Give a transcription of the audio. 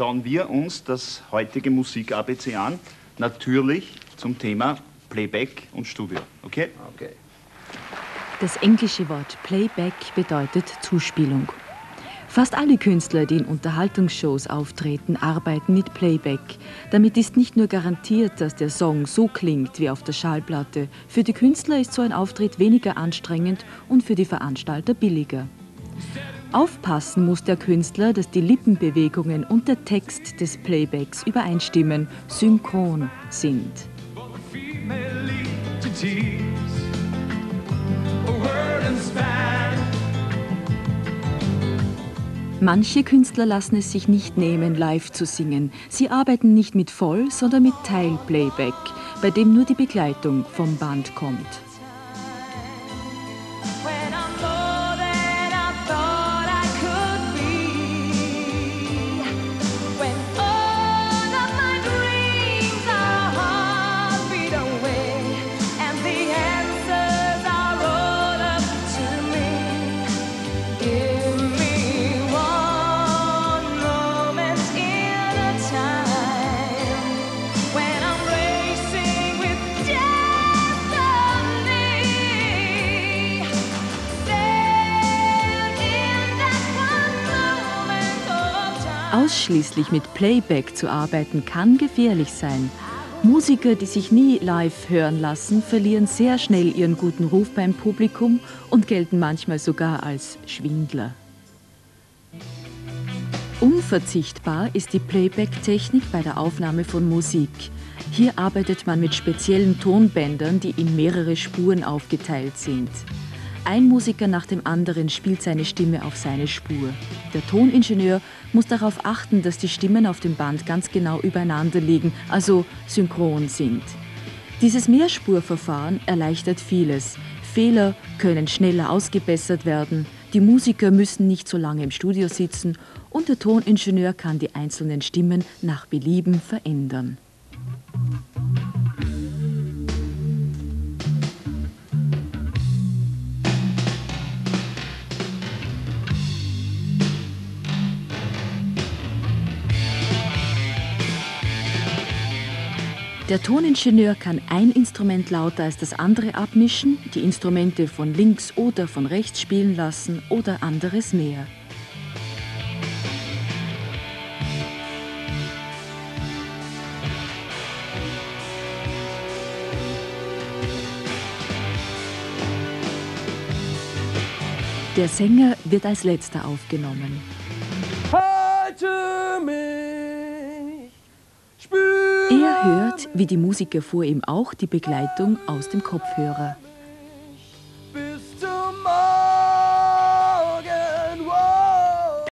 schauen wir uns das heutige Musik-ABC an. Natürlich zum Thema Playback und Studio. Okay? Okay. Das englische Wort Playback bedeutet Zuspielung. Fast alle Künstler, die in Unterhaltungsshows auftreten, arbeiten mit Playback. Damit ist nicht nur garantiert, dass der Song so klingt wie auf der Schallplatte. Für die Künstler ist so ein Auftritt weniger anstrengend und für die Veranstalter billiger. Aufpassen muss der Künstler, dass die Lippenbewegungen und der Text des Playbacks übereinstimmen, synchron sind. Manche Künstler lassen es sich nicht nehmen, live zu singen. Sie arbeiten nicht mit Voll-, sondern mit Teil-Playback, bei dem nur die Begleitung vom Band kommt. Ausschließlich mit Playback zu arbeiten, kann gefährlich sein. Musiker, die sich nie live hören lassen, verlieren sehr schnell ihren guten Ruf beim Publikum und gelten manchmal sogar als Schwindler. Unverzichtbar ist die Playback-Technik bei der Aufnahme von Musik. Hier arbeitet man mit speziellen Tonbändern, die in mehrere Spuren aufgeteilt sind. Ein Musiker nach dem anderen spielt seine Stimme auf seine Spur. Der Toningenieur muss darauf achten, dass die Stimmen auf dem Band ganz genau übereinander liegen, also synchron sind. Dieses Mehrspurverfahren erleichtert vieles. Fehler können schneller ausgebessert werden, die Musiker müssen nicht so lange im Studio sitzen und der Toningenieur kann die einzelnen Stimmen nach Belieben verändern. Der Toningenieur kann ein Instrument lauter als das andere abmischen, die Instrumente von links oder von rechts spielen lassen oder anderes mehr. Der Sänger wird als letzter aufgenommen. Halte mich, spüre Er hört, wie die Musiker vor ihm auch, die Begleitung aus dem Kopfhörer.